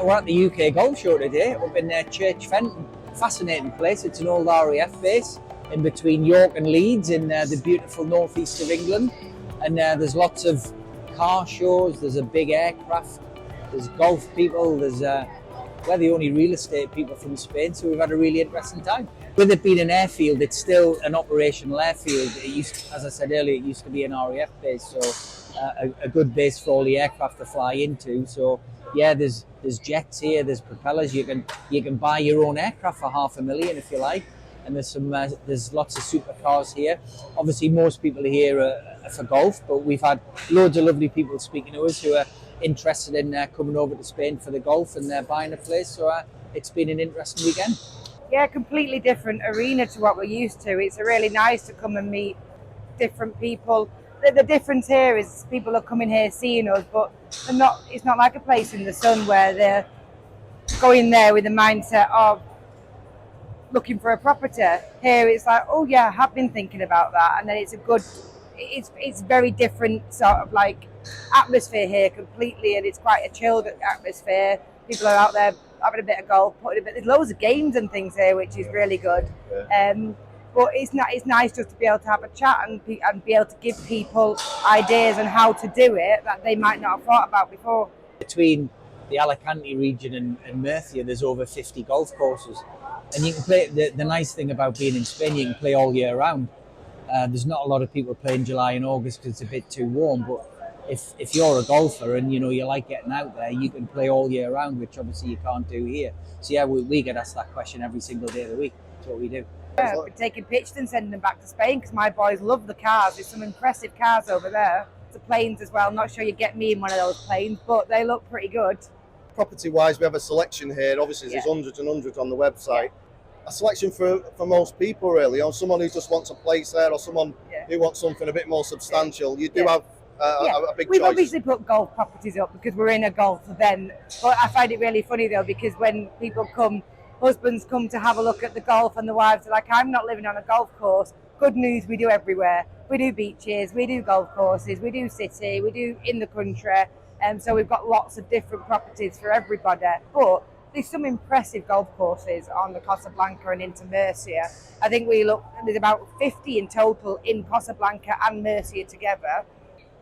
We're at the UK Golf Show today, up in Church Fenton. Fascinating place. It's an old RAF base in between York and Leeds in the beautiful northeast of England. And there's lots of car shows, there's a big aircraft, there's golf people, we're the only real estate people from Spain, so we've had a really interesting time. With it being an airfield, it's still an operational airfield. As I said earlier, it used to be an RAF base, so a good base for all the aircraft to fly into. So yeah, there's jets here, there's propellers. You can buy your own aircraft for $500,000 if you like. And there's lots of supercars here. Obviously, most people here are for golf, but we've had loads of lovely people speaking to us who are interested in coming over to Spain for the golf, and they're buying a place. So it's been an interesting weekend. Yeah, completely different arena to what we're used to. It's really nice to come and meet different people. The difference here is people are coming here seeing us, but it's not like a place in the sun where they're going there with the mindset of looking for a property. Here it's like, oh yeah, I have been thinking about that, and then it's very different sort of like atmosphere here completely, and it's quite a chilled atmosphere. People are out there having a bit of golf, there's loads of games and things here, which is really good. But it's nice just to be able to have a chat and be able to give people ideas on how to do it that they might not have thought about before. Between the Alicante region and Murcia, there's over 50 golf courses, and you can play. The nice thing about being in Spain, you can play all year round. There's not a lot of people play in July and August because it's a bit too warm, but if you're a golfer and you like getting out there, you can play all year round, which obviously you can't do here. So yeah, we get asked that question every single day of the week. That's what we do. Yeah, we're taking pictures and sending them back to Spain because my boys love the cars. There's some impressive cars over there. The planes as well. I'm not sure you get me in one of those planes, but they look pretty good. Property-wise, we have a selection here. Obviously, there's hundreds and hundreds on the website. A selection for most people, really. Someone who just wants a place there, or someone who wants something a bit more substantial. You do have a big choice. We've obviously put golf properties up because we're in a golf event. But I find it really funny though, because when people come, husbands come to have a look at the golf, and the wives are like, I'm not living on a golf course. Good news, we do everywhere. We do beaches, we do golf courses, we do city, we do in the country. So we've got lots of different properties for everybody. But there's some impressive golf courses on the Costa Blanca and into Murcia. I think there's about 50 in total in Costa Blanca and Murcia together.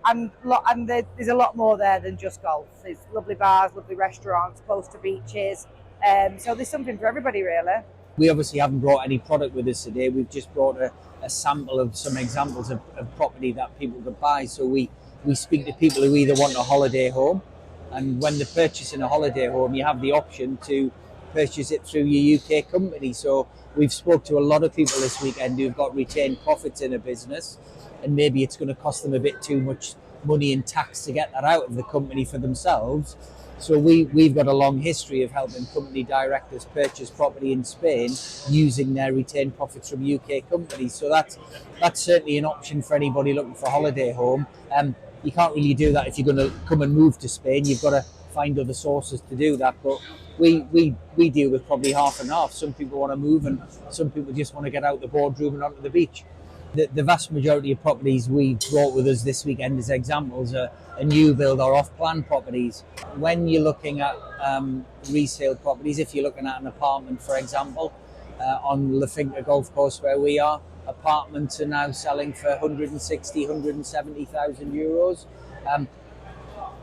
And there's a lot more there than just golf. There's lovely bars, lovely restaurants, close to beaches. So there's something for everybody, really. We obviously haven't brought any product with us today. We've just brought a sample of some examples of property that people could buy. So we speak to people who either want a holiday home, and when they're purchasing a holiday home, you have the option to purchase it through your UK company. So we've spoke to a lot of people this weekend who've got retained profits in a business, and maybe it's going to cost them a bit too much money in tax to get that out of the company for themselves. So we've got a long history of helping company directors purchase property in Spain using their retained profits from UK companies. So that's certainly an option for anybody looking for a holiday home. You can't really do that if you're going to come and move to Spain. You've got to find other sources to do that. But we deal with probably half and half. Some people want to move, and some people just want to get out the boardroom and onto the beach. The vast majority of properties we brought with us this weekend as examples are new build or off-plan properties. When you're looking at resale properties, if you're looking at an apartment, for example, on the Finca golf course where we are, apartments are now selling for 160,000, 170,000 euros.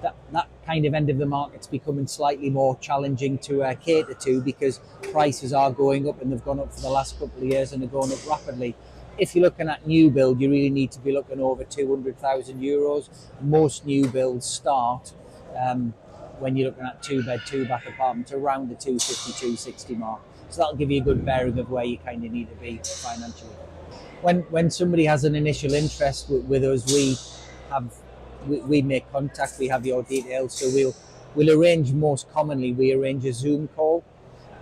That kind of end of the market's becoming slightly more challenging to cater to, because prices are going up, and they've gone up for the last couple of years, and they're going up rapidly. If you're looking at new build, you really need to be looking over 200,000 euros. Most new builds start, when you're looking at 2-bed, 2-bath apartments, around the 250, 260 mark. So that'll give you a good bearing of where you kind of need to be financially. When somebody has an initial interest with us, we make contact, we have your details. So we'll arrange, most commonly, we arrange a Zoom call,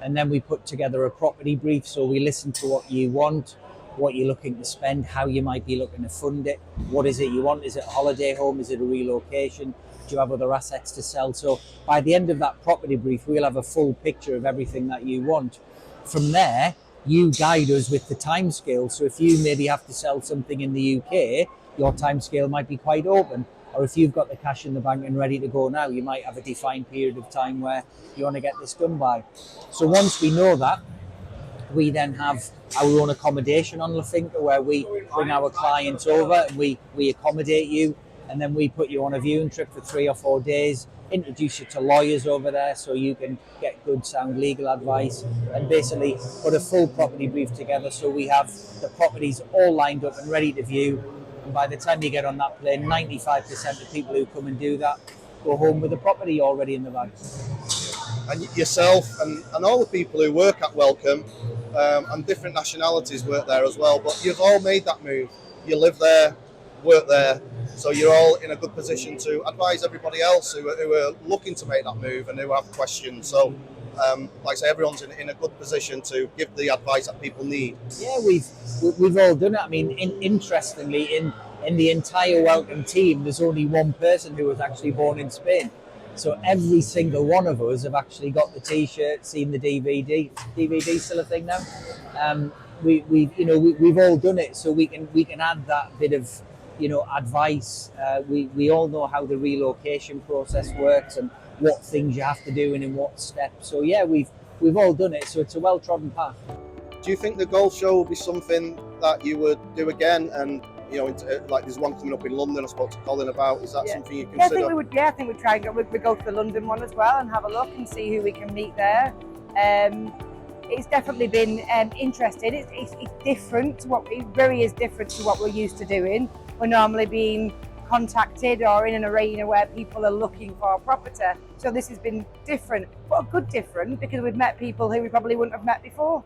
and then we put together a property brief. So we listen to what you want, what you're looking to spend, how you might be looking to fund it, what is it you want, is it a holiday home, is it a relocation, do you have other assets to sell? So by the end of that property brief, we'll have a full picture of everything that you want. From there, you guide us with the timescale. So if you maybe have to sell something in the UK, your timescale might be quite open. or if you've got the cash in the bank and ready to go now, you might have a defined period of time where you want to get this done by. So once we know that, we then have our own accommodation on La Finca, where we bring our clients over and we accommodate you, and then we put you on a viewing trip for 3 or 4 days, introduce you to lawyers over there so you can get good sound legal advice, and basically put a full property brief together so we have the properties all lined up and ready to view. And by the time you get on that plane, 95% of people who come and do that go home with the property already in the bag. And yourself and all the people who work at Welcome, and different nationalities work there as well, but you've all made that move. You live there, work there, so you're all in a good position to advise everybody else who are looking to make that move and who have questions. So like I say, everyone's in a good position to give the advice that people need. Yeah, we've all done it. I mean, interestingly, in the entire Welcome team, there's only one person who was actually born in Spain. So every single one of us have actually got the T-shirt, seen the DVD. DVD still a thing now. We've all done it, so we can add that bit of advice. We all know how the relocation process works and what things you have to do and in what steps. So yeah, we've all done it. So it's a well-trodden path. Do you think the golf show will be something that you would do again? And like there's one coming up in London, I spoke to Colin about. Is that something you consider? I think we would. Yeah, I think we'd try and go to the London one as well and have a look and see who we can meet there. It's definitely been interesting. It's different. It really is different to what we're used to doing. We're normally being contacted or in an arena where people are looking for a property. So this has been different, but a good different, because we've met people who we probably wouldn't have met before.